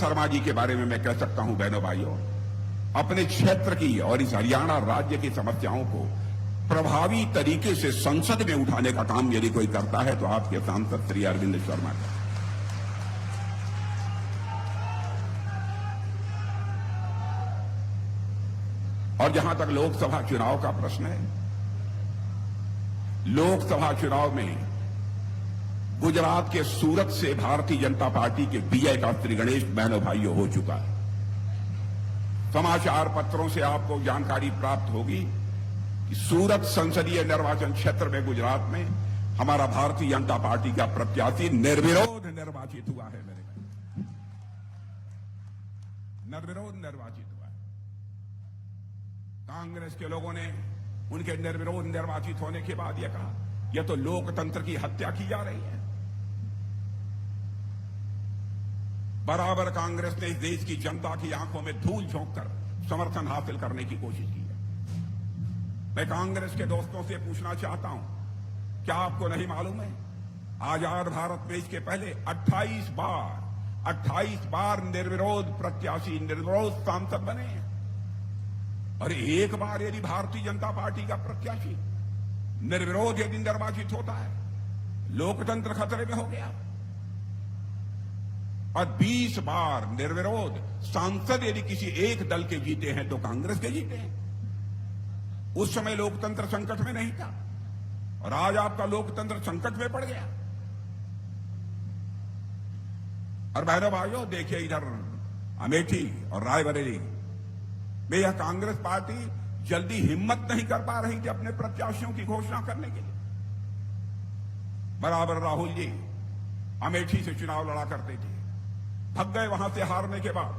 शर्मा जी के बारे में मैं कह सकता हूं, बहनों भाइयों, अपने क्षेत्र की और इस हरियाणा राज्य की समस्याओं को प्रभावी तरीके से संसद में उठाने का काम यदि कोई करता है तो आपके सांसद श्री अरविंद शर्मा का। और जहां तक लोकसभा चुनाव का प्रश्न है, लोकसभा चुनाव में गुजरात के सूरत से भारतीय जनता पार्टी के विजय का श्री गणेश बहनों भाइयों हो चुका है। समाचार पत्रों से आपको जानकारी प्राप्त होगी कि सूरत संसदीय निर्वाचन क्षेत्र में गुजरात में हमारा भारतीय जनता पार्टी का प्रत्याशी निर्विरोध निर्वाचित हुआ है। मेरे भाई, निर्विरोध निर्वाचित हुआ है। कांग्रेस के लोगों ने उनके निर्विरोध निर्वाचित होने के बाद यह कहा, यह तो लोकतंत्र की हत्या की जा रही है। बराबर कांग्रेस ने इस देश की जनता की आंखों में धूल झोंककर समर्थन हासिल करने की कोशिश की है। मैं कांग्रेस के दोस्तों से पूछना चाहता हूं, क्या आपको नहीं मालूम है, आजाद भारत में इसके पहले 28 बार निर्विरोध प्रत्याशी, निर्विरोध सांसद बने हैं। और एक बार यदि भारतीय जनता पार्टी का प्रत्याशी निर्विरोध यदि निर्वाचित होता है, लोकतंत्र खतरे में हो गया। और 20 बार निर्विरोध सांसद यदि किसी एक दल के जीते हैं तो कांग्रेस के जीते हैं। उस समय लोकतंत्र संकट में नहीं था और आज आपका लोकतंत्र संकट में पड़ गया। और बहनों भाइयों, देखिए इधर अमेठी और रायबरेली में यह कांग्रेस पार्टी जल्दी हिम्मत नहीं कर पा रही थी अपने प्रत्याशियों की घोषणा करने के लिए। बराबर राहुल जी अमेठी से चुनाव लड़ा करते थे, थक गए, वहां से हारने के बाद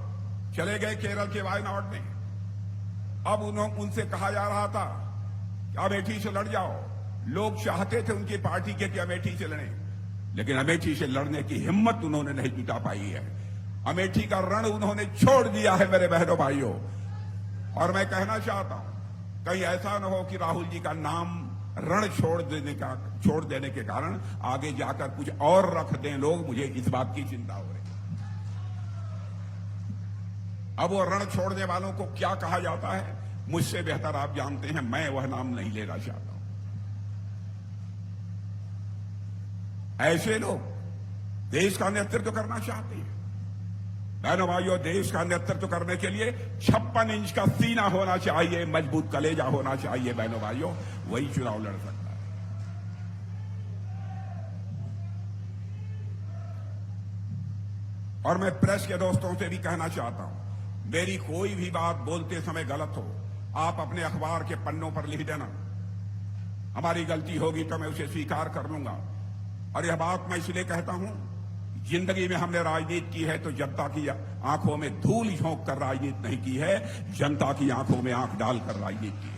चले गए केरल के वायनाड में। अब उनसे कहा जा रहा था कि अमेठी से लड़ जाओ। लोग चाहते थे उनकी पार्टी के कि अमेठी से लड़े, लेकिन अमेठी से लड़ने की हिम्मत उन्होंने नहीं जुटा पाई है। अमेठी का रण उन्होंने छोड़ दिया है मेरे बहनों भाइयों। और मैं कहना चाहता हूं, कहीं ऐसा न हो कि राहुल जी का नाम रण छोड़ देने के कारण आगे जाकर कुछ और रख दें लोग। मुझे इस बात की चिंता हो रही है। अब वो रण छोड़ने वालों को क्या कहा जाता है, मुझसे बेहतर आप जानते हैं। मैं वह नाम नहीं लेना चाहता हूं। ऐसे लोग देश का नेतृत्व करना चाहते हैं। बहनों भाइयों, देश का नेतृत्व करने के लिए 56 इंच का सीना होना चाहिए, मजबूत कलेजा होना चाहिए। बहनों भाइयों, वही चुनाव लड़ सकता है। और मैं प्रेस के दोस्तों से भी कहना चाहता हूं, मेरी कोई भी बात बोलते समय गलत हो, आप अपने अखबार के पन्नों पर लिख देना। हमारी गलती होगी तो मैं उसे स्वीकार कर लूंगा। और यह बात मैं इसलिए कहता हूं, जिंदगी में हमने राजनीति की है तो जनता की आंखों में धूल झोंक कर राजनीति नहीं की है, जनता की आंखों में आंख डालकर राजनीति की है।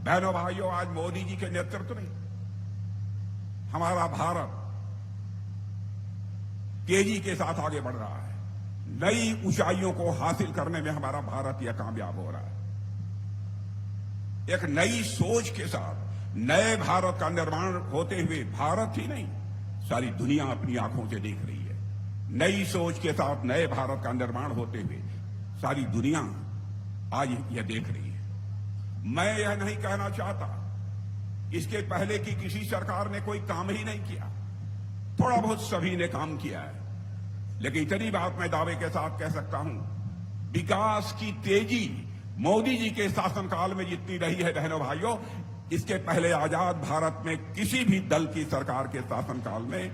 बहनों भाइयों, आज मोदी जी के नेतृत्व में हमारा भारत तेजी के साथ आगे बढ़ रहा है। नई ऊंचाइयों को हासिल करने में हमारा भारत यह कामयाब हो रहा है। एक नई सोच के साथ नए भारत का निर्माण होते हुए भारत ही नहीं, सारी दुनिया अपनी आंखों से देख रही है। नई सोच के साथ नए भारत का निर्माण होते हुए सारी दुनिया आज यह देख रही है। मैं यह नहीं कहना चाहता इसके पहले की किसी सरकार ने कोई काम ही नहीं किया, थोड़ा बहुत सभी ने काम किया है। लेकिन इतनी बात मैं दावे के साथ कह सकता हूं, विकास की तेजी मोदी जी के शासनकाल में जितनी रही है बहनों भाइयों, इसके पहले आजाद भारत में किसी भी दल की सरकार के शासनकाल में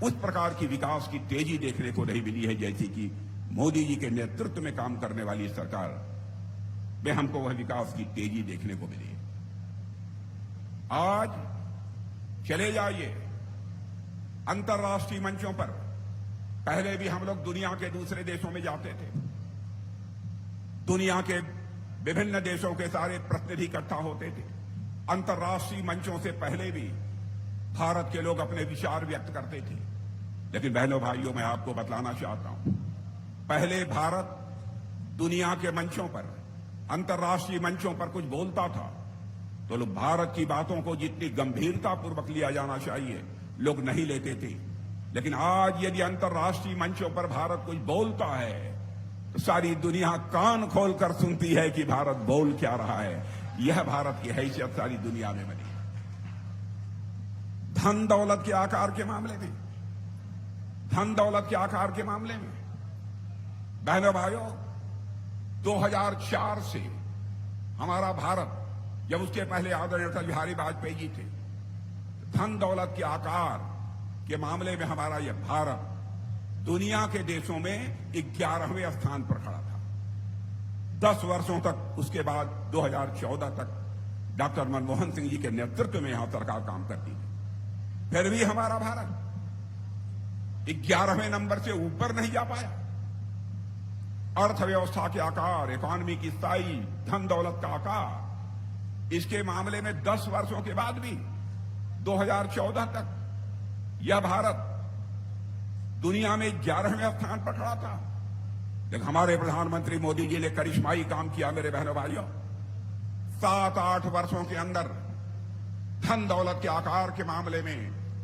उस प्रकार की विकास की तेजी देखने को नहीं मिली है जैसी कि मोदी जी के नेतृत्व में काम करने वाली सरकार में हमको वह विकास की तेजी देखने को मिली है। आज चले जाइए अंतर्राष्ट्रीय मंचों पर, पहले भी हम लोग दुनिया के दूसरे देशों में जाते थे, दुनिया के विभिन्न देशों के सारे प्रतिनिधि इकट्ठा होते थे। अंतर्राष्ट्रीय मंचों से पहले भी भारत के लोग अपने विचार व्यक्त करते थे। लेकिन बहनों भाइयों, मैं आपको बतलाना चाहता हूं, पहले भारत दुनिया के मंचों पर, अंतर्राष्ट्रीय मंचों पर कुछ बोलता था तो लोग भारत की बातों को जितनी गंभीरता पूर्वक लिया जाना चाहिए लोग नहीं लेते थे। लेकिन आज यदि अंतर्राष्ट्रीय मंचों पर भारत कुछ बोलता है तो सारी दुनिया कान खोलकर सुनती है कि भारत बोल क्या रहा है। यह भारत की हैसियत सारी दुनिया में बनी। धन दौलत के आकार के मामले में, धन दौलत के आकार के मामले में बहनों भाइयों, 2004 से हमारा भारत, जब उसके पहले आदरणीय अटल बिहारी वाजपेयी जी थे, धन दौलत के आकार के मामले में हमारा यह भारत दुनिया के देशों में 11वें स्थान पर खड़ा था। 10 वर्षों तक, उसके बाद 2014 तक डॉक्टर मनमोहन सिंह जी के नेतृत्व में यहां सरकार काम करती थी, फिर भी हमारा भारत 11वें नंबर से ऊपर नहीं जा पाया। अर्थव्यवस्था के आकार, इकोनॉमी की स्थाई, धन दौलत का आकार, इसके मामले में 10 वर्षों के बाद भी 2014 तक यह भारत दुनिया में 11वें स्थान पर खड़ा था। लेकिन हमारे प्रधानमंत्री मोदी जी ने करिश्माई काम किया मेरे बहनों भाइयों। 7-8 वर्षों के अंदर धन दौलत के आकार के मामले में,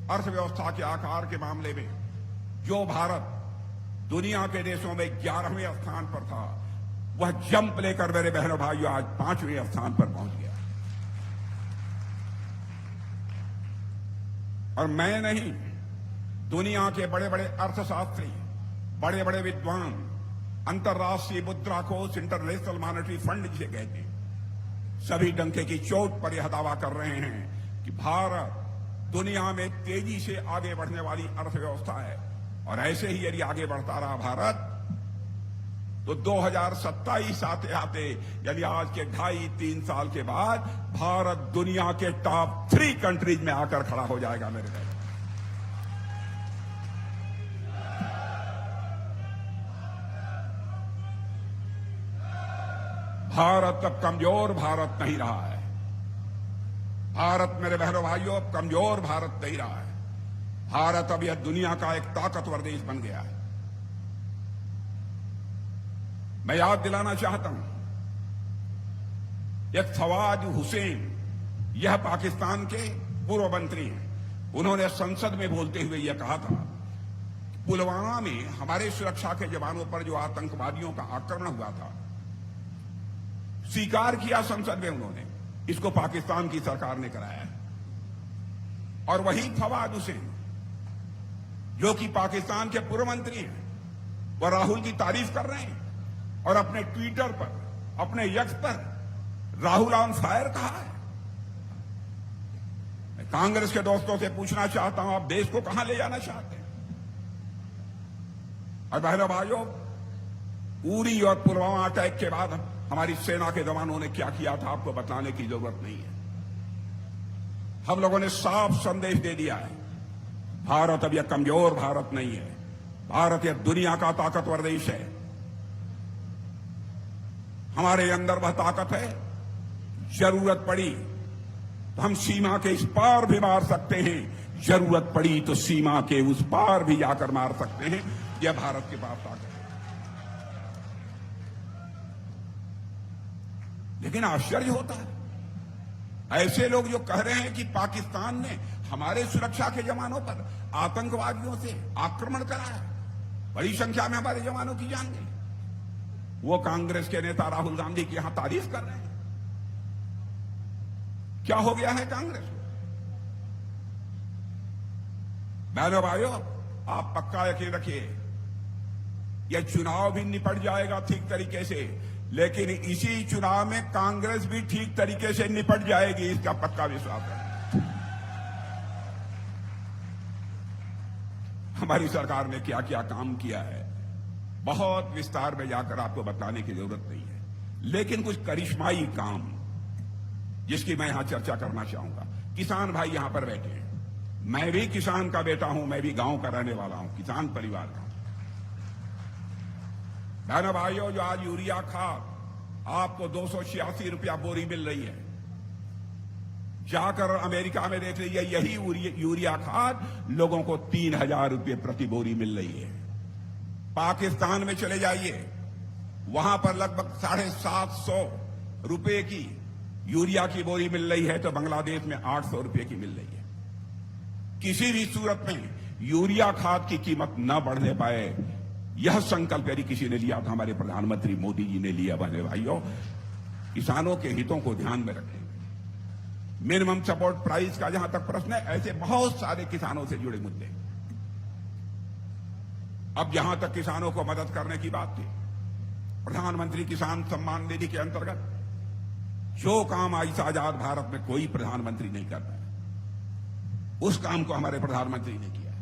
अर्थव्यवस्था के आकार के मामले में जो भारत दुनिया के देशों में 11वें स्थान पर था, वह जंप लेकर मेरे बहनों भाइयों आज 5वें स्थान पर पहुंच गया। और मैं नहीं, दुनिया के बड़े बड़े अर्थशास्त्री, बड़े बड़े विद्वान, अंतर्राष्ट्रीय मुद्रा कोष, इंटरनेशनल मॉनेटरी फंड जिसे कहते हैं, सभी डंके की चोट पर यह दावा कर रहे हैं कि भारत दुनिया में तेजी से आगे बढ़ने वाली अर्थव्यवस्था है। और ऐसे ही यदि आगे बढ़ता रहा भारत, तो 2027 आते आते, यानी आज के 2.5-3 साल के बाद, भारत दुनिया के टॉप 3 कंट्रीज में आकर खड़ा हो जाएगा मेरे भाई। भारत अब कमजोर भारत नहीं रहा है। भारत मेरे बहनों भाइयों अब कमजोर भारत नहीं रहा है। भारत अब यह दुनिया का एक ताकतवर देश बन गया है। मैं याद दिलाना चाहता हूं, एक फवाद हुसैन, यह पाकिस्तान के पूर्व मंत्री हैं। उन्होंने संसद में बोलते हुए यह कहा था कि पुलवामा में हमारे सुरक्षा के जवानों पर जो आतंकवादियों का आक्रमण हुआ था, स्वीकार किया संसद में उन्होंने, इसको पाकिस्तान की सरकार ने कराया है। और वही फवाद हुसैन, जो कि पाकिस्तान के पूर्व मंत्री हैं, वह राहुल की तारीफ कर रहे हैं और अपने ट्विटर पर, अपने यक्स पर राहुल ऑन फायर कहा है। मैं कांग्रेस के दोस्तों से पूछना चाहता हूं, आप देश को कहां ले जाना चाहते हैं? और बहनों भाइयों, उरी और पुलवामा अटैक के बाद हमारी सेना के जवानों ने क्या किया था, आपको बताने की जरूरत नहीं है। हम लोगों ने साफ संदेश दे दिया है, भारत अब यह कमजोर भारत नहीं है। भारत यह दुनिया का ताकतवर देश है। हमारे अंदर वह ताकत है, जरूरत पड़ी तो हम सीमा के इस पार भी मार सकते हैं, जरूरत पड़ी तो सीमा के उस पार भी जाकर मार सकते हैं। यह भारत के पास ताकत है। लेकिन आश्चर्य होता है, ऐसे लोग जो कह रहे हैं कि पाकिस्तान ने हमारे सुरक्षा के जवानों पर आतंकवादियों से आक्रमण कराया, बड़ी संख्या में हमारे जवानों की जान गई, वो कांग्रेस के नेता राहुल गांधी की यहां तारीफ कर रहे हैं। क्या हो गया है कांग्रेस को? बहनों भाइयों, आप पक्का यकीन रखिए, यह चुनाव भी निपट जाएगा ठीक तरीके से, लेकिन इसी चुनाव में कांग्रेस भी ठीक तरीके से निपट जाएगी, इसका पक्का विश्वास है। हमारी सरकार ने क्या क्या काम किया है, बहुत विस्तार में जाकर आपको बताने की जरूरत नहीं है, लेकिन कुछ करिश्माई काम जिसकी मैं यहां चर्चा करना चाहूंगा। किसान भाई यहां पर बैठे हैं, मैं भी किसान का बेटा हूं, मैं भी गांव का रहने वाला हूं, किसान परिवार का। बहनों भाइयों, जो आज यूरिया खाद आपको 286 रुपया बोरी मिल रही है, जाकर अमेरिका में देख लीजिए, यही यूरिया खाद लोगों को 3,000 रुपये प्रति बोरी मिल रही है। पाकिस्तान में चले जाइए, वहां पर लगभग 750 रुपये की यूरिया की बोरी मिल रही है, तो बांग्लादेश में 800 रुपये की मिल रही है। किसी भी सूरत में यूरिया खाद की कीमत न बढ़ने पाए, यह संकल्प यदि किसी ने लिया तो हमारे प्रधानमंत्री मोदी जी ने लिया। बहने भाइयों, किसानों के हितों को ध्यान में रखें। मिनिमम सपोर्ट प्राइस का जहां तक प्रश्न है, ऐसे बहुत सारे किसानों से जुड़े मुद्दे। अब जहां तक किसानों को मदद करने की बात थी, प्रधानमंत्री किसान सम्मान निधि के अंतर्गत जो काम आज आजाद भारत में कोई प्रधानमंत्री नहीं करता है, उस काम को हमारे प्रधानमंत्री ने किया।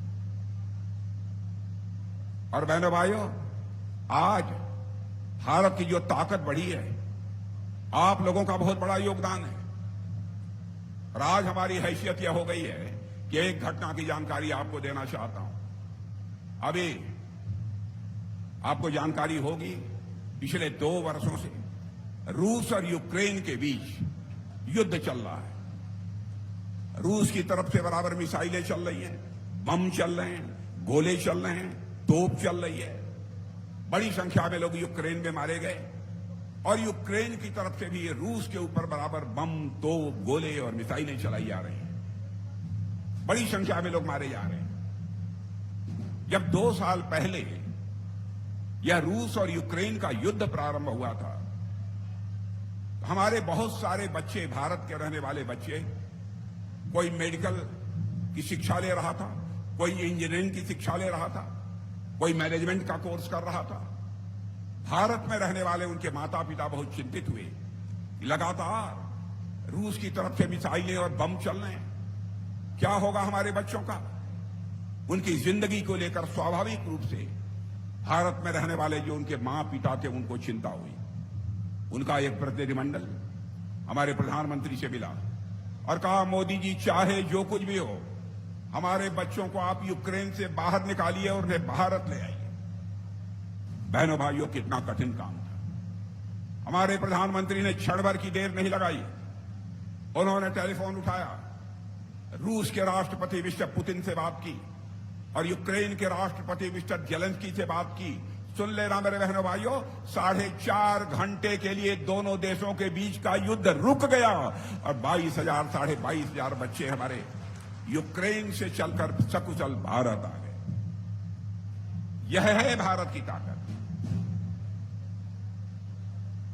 और बहनों भाइयों, आज भारत की जो ताकत बढ़ी है, आप लोगों का बहुत बड़ा योगदान है। और आज हमारी हैसियत यह हो गई है कि एक घटना की जानकारी आपको देना चाहता हूं। अभी आपको जानकारी होगी, पिछले 2 वर्षों से रूस और यूक्रेन के बीच युद्ध चल रहा है। रूस की तरफ से बराबर मिसाइलें चल रही हैं, बम चल रहे हैं, गोले चल रहे हैं, तोप चल रही है। बड़ी संख्या में लोग यूक्रेन में मारे गए और यूक्रेन की तरफ से भी रूस के ऊपर बराबर बम, तोप, गोले और मिसाइलें चलाई जा रही हैं। बड़ी संख्या में लोग मारे जा रहे हैं। जब 2 साल पहले यह रूस और यूक्रेन का युद्ध प्रारंभ हुआ था, हमारे बहुत सारे बच्चे, भारत के रहने वाले बच्चे, कोई मेडिकल की शिक्षा ले रहा था, कोई इंजीनियरिंग की शिक्षा ले रहा था, कोई मैनेजमेंट का कोर्स कर रहा था। भारत में रहने वाले उनके माता पिता बहुत चिंतित हुए। लगातार रूस की तरफ से मिसाइलें और बम चल रहे हैं, क्या होगा हमारे बच्चों का? उनकी जिंदगी को लेकर स्वाभाविक रूप से भारत में रहने वाले जो उनके मां पिता थे, उनको चिंता हुई। उनका एक प्रतिनिधिमंडल हमारे प्रधानमंत्री से मिला और कहा, मोदी जी, चाहे जो कुछ भी हो, हमारे बच्चों को आप यूक्रेन से बाहर निकालिए और उन्हें भारत ले आइए। बहनों भाइयों, कितना कठिन काम था। हमारे प्रधानमंत्री ने क्षण भर की देर नहीं लगाई। उन्होंने टेलीफोन उठाया, रूस के राष्ट्रपति मिस्टर पुतिन से बात की और यूक्रेन के राष्ट्रपति मिस्टर जेलेंस्की से बात की। सुन लेना मेरे बहनों भाइयों, 4.5 घंटे के लिए दोनों देशों के बीच का युद्ध रुक गया और 22,000, 22,500 बच्चे हमारे यूक्रेन से चलकर सकुशल भारत आ गए। यह है भारत की ताकत।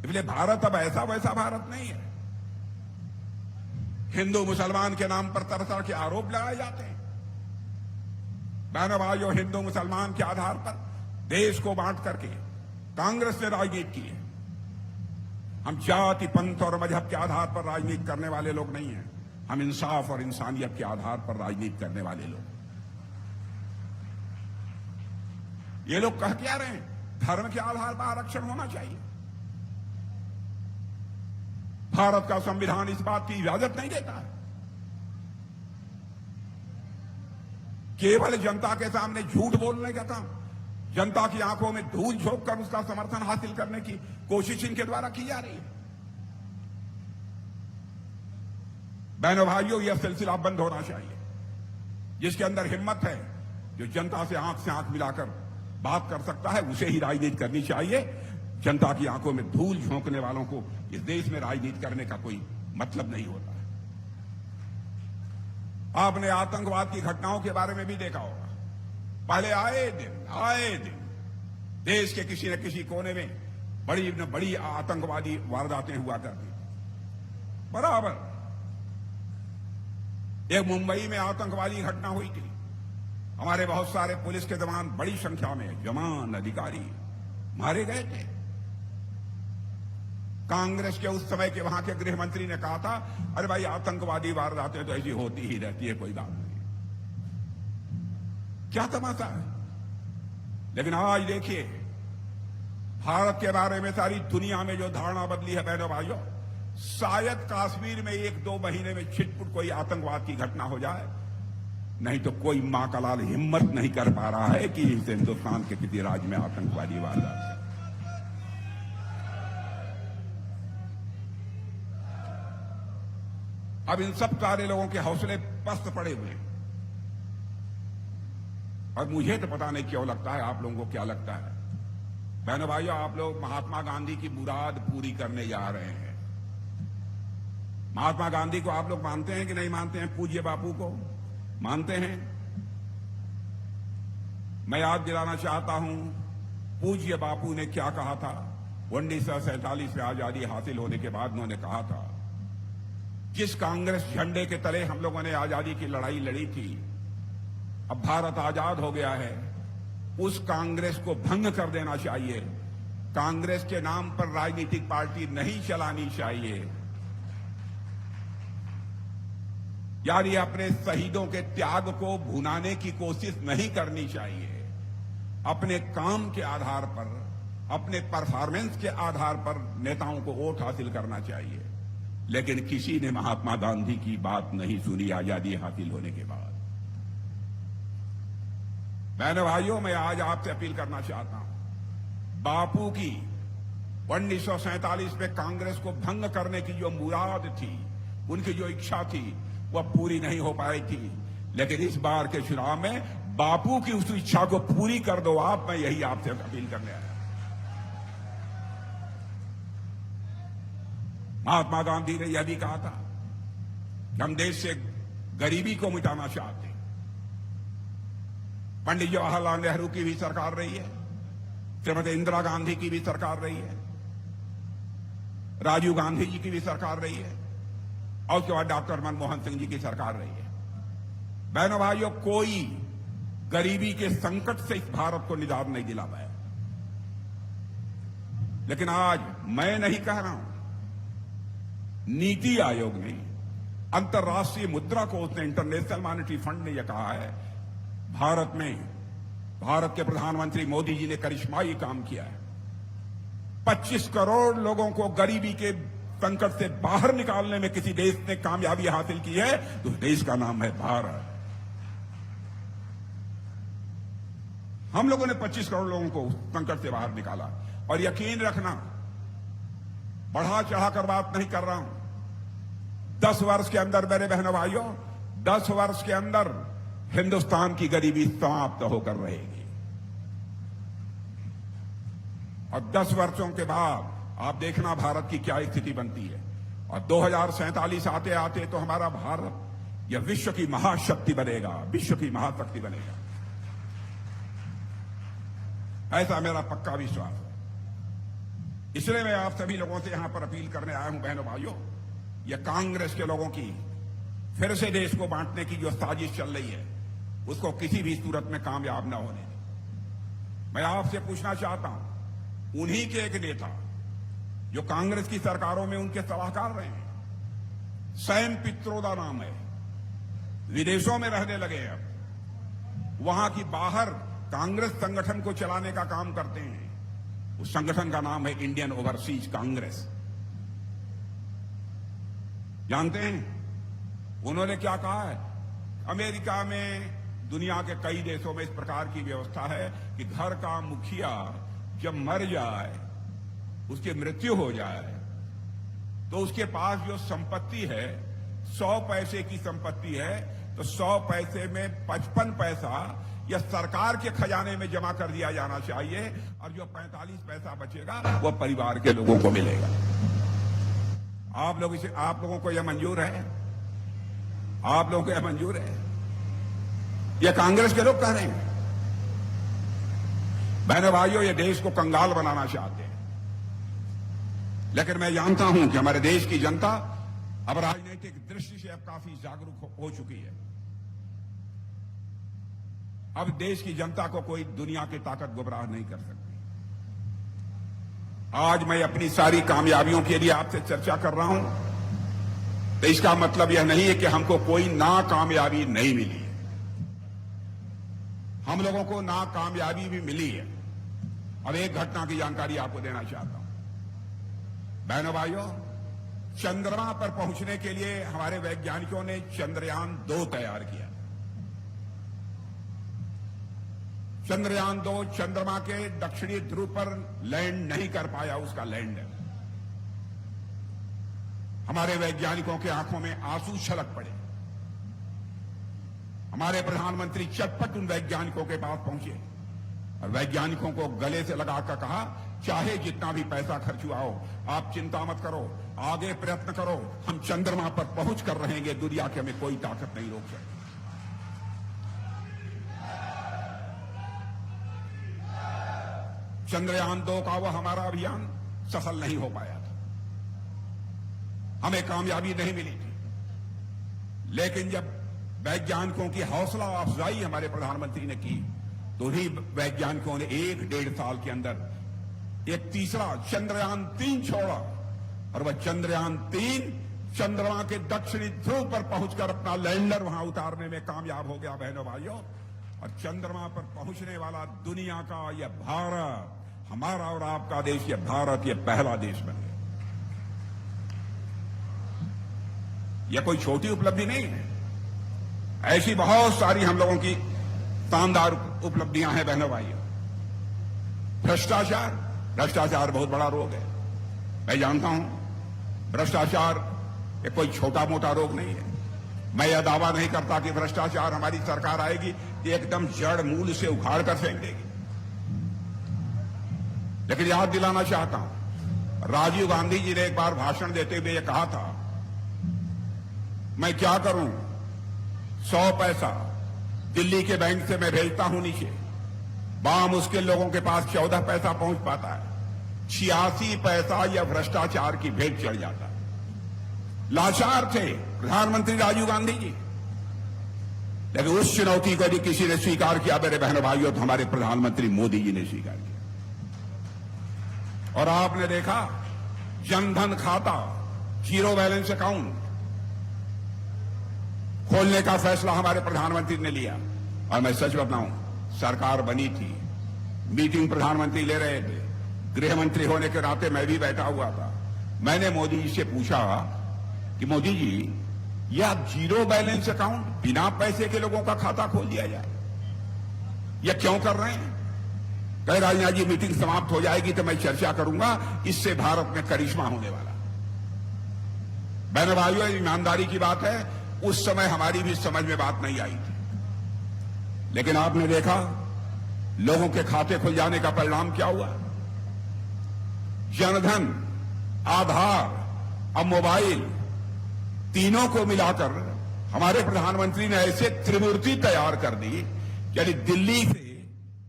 इसलिए भारत अब ऐसा वैसा भारत नहीं है। हिंदू मुसलमान के नाम पर तरह तरह के आरोप लगाए जाते हैं। बहनों भाइयों, हिंदू मुसलमान के आधार पर देश को बांट करके कांग्रेस ने राजनीति की है। हम जाति, पंथ और मजहब के आधार पर राजनीति करने वाले लोग नहीं हैं। हम इंसाफ और इंसानियत के आधार पर राजनीति करने वाले लोग। ये लोग कह क्या रहे हैं? धर्म के आधार पर आरक्षण होना चाहिए। भारत का संविधान इस बात की इजाजत नहीं देता है। केवल जनता के सामने झूठ बोलने का काम, जनता की आंखों में धूल झोंक कर उसका समर्थन हासिल करने की कोशिश इनके द्वारा की जा रही है। बहनों भाइयों, यह सिलसिला बंद होना चाहिए। जिसके अंदर हिम्मत है, जो जनता से आंख मिलाकर बात कर सकता है, उसे ही राजनीति करनी चाहिए। जनता की आंखों में धूल झोंकने वालों को इस देश में राजनीति करने का कोई मतलब नहीं होता है। आपने आतंकवाद की घटनाओं के बारे में भी देखा होगा। पहले आए दिन देश के किसी न किसी कोने में बड़ी न बड़ी आतंकवादी वारदातें हुआ करती। बराबर एक मुंबई में आतंकवादी घटना हुई थी। हमारे बहुत सारे पुलिस के जवान, बड़ी संख्या में जवान, अधिकारी मारे गए थे। कांग्रेस के उस समय के वहां के गृह मंत्री ने कहा था, अरे भाई, आतंकवादी वारदातें तो ऐसी होती ही रहती है, कोई बात नहीं, क्या तमाशा है। लेकिन आज देखिए, भारत के बारे में सारी दुनिया में जो धारणा बदली है बहनों भाइयों। शायद कश्मीर में 1-2 महीने में छिटपुट कोई आतंकवाद की घटना हो जाए, नहीं तो कोई मां का लाल हिम्मत नहीं कर पा रहा है कि इस हिंदुस्तान के किसी राज्य में आतंकवादी वारदात है। अब इन सब सारे लोगों के हौसले पस्त पड़े हुए हैं। और मुझे तो पता नहीं क्यों लगता है, आप लोगों को क्या लगता है? बहनों भाइयों, आप लोग महात्मा गांधी की मुराद पूरी करने जा रहे हैं। महात्मा गांधी को आप लोग मानते हैं कि नहीं मानते हैं? पूज्य बापू को मानते हैं? मैं याद दिलाना चाहता हूं पूज्य बापू ने क्या कहा था। 1947 में आजादी हासिल होने के बाद उन्होंने कहा था, जिस कांग्रेस झंडे के तले हम लोगों ने आजादी की लड़ाई लड़ी थी, अब भारत आजाद हो गया है, उस कांग्रेस को भंग कर देना चाहिए। कांग्रेस के नाम पर राजनीतिक पार्टी नहीं चलानी चाहिए। यानी अपने शहीदों के त्याग को भुनाने की कोशिश नहीं करनी चाहिए। अपने काम के आधार पर, अपने परफॉर्मेंस के आधार पर नेताओं को वोट हासिल करना चाहिए। लेकिन किसी ने महात्मा गांधी की बात नहीं सुनी आजादी हासिल होने के बाद। बहनों भाइयों, मैं आज आपसे अपील करना चाहता हूं, बापू की 1947 में कांग्रेस को भंग करने की जो मुराद थी, उनकी जो इच्छा थी, वह पूरी नहीं हो पाई थी। लेकिन इस बार के चुनाव में बापू की उस इच्छा को पूरी कर दो आप। मैं यही आपसे अपील करने आया। महात्मा गांधी ने यह भी कहा था कि हम देश से गरीबी को मिटाना चाहते हैं। पंडित जवाहरलाल नेहरू की भी सरकार रही है, श्रीमती इंदिरा गांधी की भी सरकार रही है, राजीव गांधी जी की भी सरकार रही है, और उसके बाद डॉक्टर मनमोहन सिंह जी की सरकार रही है। बहनों भाइयों, कोई गरीबी के संकट से इस भारत को निजात नहीं दिला पाया। लेकिन आज मैं नहीं कह रहा हूं, नीति आयोग ने, अंतर्राष्ट्रीय मुद्रा कोष ने, इंटरनेशनल मॉनेटरी फंड ने यह कहा है, भारत के प्रधानमंत्री मोदी जी ने करिश्माई काम किया है। 25 करोड़ लोगों को गरीबी के संकट से बाहर निकालने में किसी देश ने कामयाबी हासिल की है तो देश का नाम है भारत। हम लोगों ने 25 करोड़ लोगों को संकट से बाहर निकाला। और यकीन रखना, बढ़ा चढ़ाकर बात नहीं कर रहा हूं। 10 वर्ष के अंदर मेरे बहनों भाइयों, 10 वर्ष के अंदर हिंदुस्तान की गरीबी समाप्त होकर रहेगी। और 10 वर्षों के बाद आप देखना भारत की क्या स्थिति बनती है। और 2047 आते आते तो हमारा भारत यह विश्व की महाशक्ति बनेगा, विश्व की महाशक्ति बनेगा। ऐसा मेरा पक्का विश्वास है। इसलिए मैं आप सभी लोगों से यहां पर अपील करने आया हूं, बहनों भाइयों, यह कांग्रेस के लोगों की फिर से देश को बांटने की जो साजिश चल रही है, उसको किसी भी सूरत में कामयाब न होने दें। मैं आपसे पूछना चाहता हूं, उन्हीं के एक नेता जो कांग्रेस की सरकारों में उनके सलाहकार रहे हैं, सैम पित्रोदा नाम है, विदेशों में रहने लगे हैं। अब वहां की बाहर कांग्रेस संगठन को चलाने का काम करते हैं। उस संगठन का नाम है इंडियन ओवरसीज कांग्रेस। जानते हैं उन्होंने क्या कहा है? अमेरिका में, दुनिया के कई देशों में इस प्रकार की व्यवस्था है कि घर का मुखिया जब मर जाए, उसकी मृत्यु हो जाए, तो उसके पास जो संपत्ति है, 100 पैसे की संपत्ति है, तो 100 पैसे में 55 पैसा यह सरकार के खजाने में जमा कर दिया जाना चाहिए, और जो 45 पैसा बचेगा वह परिवार के लोगों को मिलेगा। आप लोगों को यह मंजूर है? आप लोगों को यह मंजूर है? यह कांग्रेस के लोग कह रहे हैं। बहनों भाइयों, यह देश को कंगाल बनाना चाहते हैं। लेकिन मैं जानता हूं कि हमारे देश की जनता अब राजनीतिक दृष्टि से अब काफी जागरूक हो चुकी है। अब देश की जनता को कोई दुनिया की ताकत गुमराह नहीं कर सकती। आज मैं अपनी सारी कामयाबियों के लिए आपसे चर्चा कर रहा हूं, तो इसका मतलब यह नहीं है कि हमको कोई नाकामयाबी नहीं मिली है। हम लोगों को नाकामयाबी भी मिली है। अब एक घटना की जानकारी आपको देना चाहता हूं। बहनों भाइयों, चंद्रमा पर पहुंचने के लिए हमारे वैज्ञानिकों ने चंद्रयान 2 तैयार किया। चंद्रयान 2 चंद्रमा के दक्षिणी ध्रुव पर लैंड नहीं कर पाया, उसका लैंडर। हमारे वैज्ञानिकों के आंखों में आंसू छलक पड़े। हमारे प्रधानमंत्री चटपट उन वैज्ञानिकों के पास पहुंचे और वैज्ञानिकों को गले से लगाकर कहा, चाहे जितना भी पैसा खर्च हुआ हो, आप चिंता मत करो, आगे प्रयत्न करो, हम चंद्रमा पर पहुंच कर रहेंगे, दुनिया की हमें कोई ताकत नहीं रोक सकती। चंद्रयान 2 का वो हमारा अभियान सफल नहीं हो पाया था, हमें कामयाबी नहीं मिली थी। लेकिन जब वैज्ञानिकों की हौसला अफजाई हमारे प्रधानमंत्री ने की, तो उन्हीं वैज्ञानिकों ने 1-1.5 साल के अंदर एक तीसरा चंद्रयान 3 छोड़ा, और वह चंद्रयान 3 चंद्रमा के दक्षिणी ध्रुव पर पहुंचकर अपना लैंडर वहां उतारने में कामयाब हो गया बहनों भाइयों। और चंद्रमा पर पहुंचने वाला दुनिया का यह भारत, हमारा और आपका देश, यह भारत, यह पहला देश बन गया। यह कोई छोटी उपलब्धि नहीं है, ऐसी बहुत सारी हम लोगों की शानदार उपलब्धियां हैं बहनों भाइयों। भ्रष्टाचार बहुत बड़ा रोग है, मैं जानता हूं। भ्रष्टाचार ये कोई छोटा मोटा रोग नहीं है। मैं यह दावा नहीं करता कि भ्रष्टाचार हमारी सरकार आएगी एकदम जड़ मूल से उखाड़ कर फेंक देगी, लेकिन याद दिलाना चाहता हूं, राजीव गांधी जी ने एक बार भाषण देते हुए यह कहा था, मैं क्या करूं, 100 पैसा दिल्ली के बैंक से मैं भेजता हूं नीचे, बामुश्किल लोगों के पास 14 पैसा पहुंच पाता है, 86 पैसा यह भ्रष्टाचार की भेंट चढ़ जाता है। लाचार थे प्रधानमंत्री राजीव गांधी जी, लेकिन उस चुनौती को यदि किसी ने स्वीकार किया मेरे बहनों भाइयों, तो हमारे प्रधानमंत्री मोदी जी ने स्वीकार किया। और आपने देखा जनधन खाता, जीरो बैलेंस अकाउंट खोलने का फैसला हमारे प्रधानमंत्री ने लिया। और मैं सच बताऊं, सरकार बनी थी, मीटिंग प्रधानमंत्री ले रहे थे, गृह मंत्री होने के नाते मैं भी बैठा हुआ था। मैंने मोदी जी से पूछा कि मोदी जी, यह आप जीरो बैलेंस अकाउंट, बिना पैसे के लोगों का खाता खोल दिया जाए, यह क्यों कर रहे हैं? कह राजनाथ जी, मीटिंग समाप्त हो जाएगी तो मैं चर्चा करूंगा, इससे भारत में करिश्मा होने वाला। बहनों भाइयों, ईमानदारी की बात है, उस समय हमारी भी समझ में बात नहीं आई थी, लेकिन आपने देखा लोगों के खाते खुल जाने का परिणाम क्या हुआ। जनधन, आधार, अब मोबाइल, तीनों को मिलाकर हमारे प्रधानमंत्री ने ऐसे त्रिमूर्ति तैयार कर दी, यानी दिल्ली से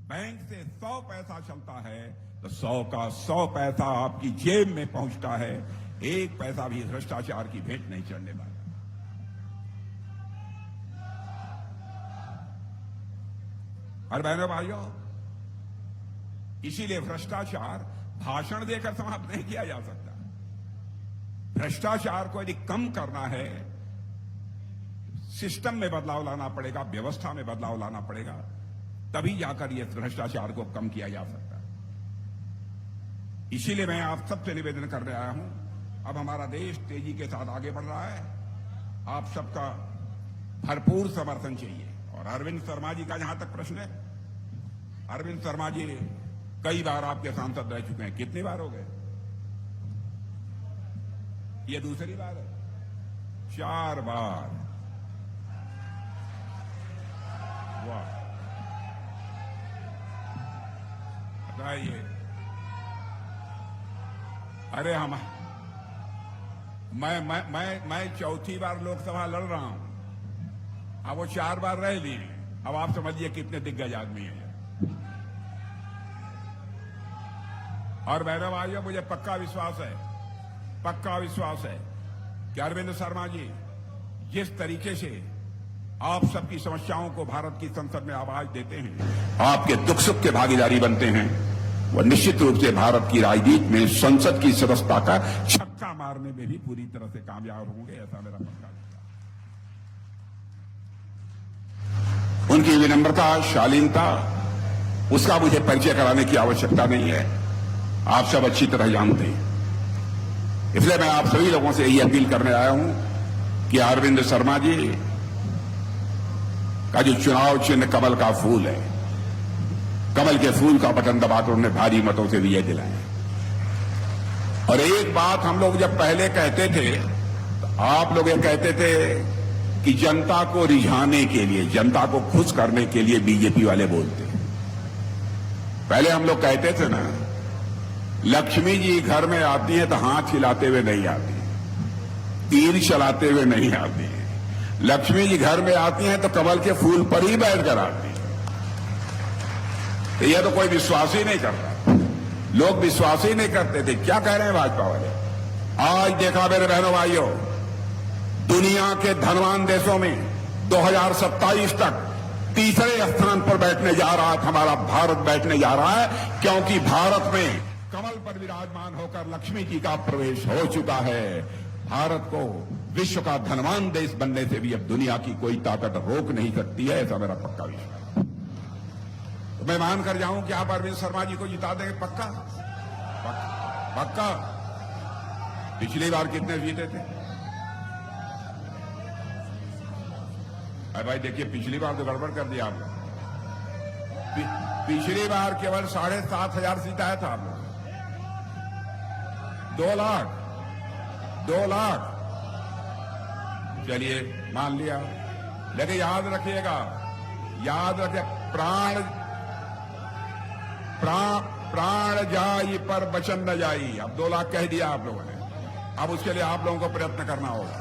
बैंक से 100 पैसा चलता है तो 100 का 100 पैसा आपकी जेब में पहुंचता है, 1 पैसा भी भ्रष्टाचार की भेंट नहीं चढ़ने वाला। और बहनों भाइयों, इसीलिए भ्रष्टाचार भाषण देकर समाप्त नहीं किया जा सकता। भ्रष्टाचार को यदि कम करना है, सिस्टम में बदलाव लाना पड़ेगा, व्यवस्था में बदलाव लाना पड़ेगा, तभी जाकर यह भ्रष्टाचार को कम किया जा सकता है। इसीलिए मैं आप सबसे निवेदन करने आया हूं, अब हमारा देश तेजी के साथ आगे बढ़ रहा है, आप सबका भरपूर समर्थन चाहिए। और अरविंद शर्मा जी का जहां तक प्रश्न है, अरविंद शर्मा जी कई बार आपके सांसद रह चुके हैं। कितनी बार हो गए? ये दूसरी बार है, 4 बार। वाह, बताइए। अरे मैं चौथी बार लोकसभा लड़ रहा हूं, अब वो 4 बार रह लिए। अब आप समझिए कितने दिग्गज आदमी हैं। और बहनों भाइयों, मुझे पक्का विश्वास है कि अरविंद शर्मा जी जिस तरीके से आप सबकी समस्याओं को भारत की संसद में आवाज देते हैं, आपके दुख सुख के भागीदारी बनते हैं, वह निश्चित रूप से भारत की राजनीति में संसद की सदस्यता का छक्का मारने में भी पूरी तरह से कामयाब होंगे, ऐसा मेरा पक्का विश्वास। उनकी विनम्रता, शालीनता, उसका मुझे परिचय कराने की आवश्यकता नहीं है, आप सब अच्छी तरह जानते हैं। इसलिए मैं आप सभी लोगों से यही अपील करने आया हूं कि अरविंद शर्मा जी का जो चुनाव चिन्ह कमल का फूल है, कमल के फूल का बटन दबाकर उन्हें भारी मतों से विजय दिलाएं। और एक बात हम लोग जब पहले कहते थे, तो आप लोग ये कहते थे कि जनता को रिझाने के लिए, जनता को खुश करने के लिए बीजेपी वाले बोलते। पहले हम लोग कहते थे ना, लक्ष्मी जी घर में आती है तो हाथ हिलाते हुए नहीं आती, तीर चलाते हुए नहीं आती। लक्ष्मी जी घर में आती हैं तो कमल के फूल पर ही बैठकर आती है। तो यह तो कोई विश्वास ही नहीं करता। लोग विश्वास ही नहीं करते थे। क्या कह रहे हैं भाजपा वाले? आज देखा मेरे बहनों भाइयों, दुनिया के धनवान देशों में 2027 तक तीसरे स्थान पर बैठने जा रहा है हमारा भारत, बैठने जा रहा है, क्योंकि भारत में कमल पर विराजमान होकर लक्ष्मी जी का प्रवेश हो चुका है। भारत को विश्व का धनवान देश बनने से भी अब दुनिया की कोई ताकत रोक नहीं सकती है, ऐसा मेरा पक्का विश्वास है। तो मैं मानकर जाऊं कि आप अरविंद शर्मा जी को जिता देंगे? पक्का पक्का। पिछली बार कितने जीते थे? अरे भाई देखिए, पिछली बार तो गड़बड़ कर दिया आपने। पिछली बार केवल 7,500 सीट आया था आप लोग। 2 लाख। चलिए मान लिया, लेकिन याद रखिएगा, प्राण जाई पर वचन न जाई। अब 2 लाख कह दिया आप लोगों ने, अब उसके लिए आप लोगों को प्रयत्न करना होगा।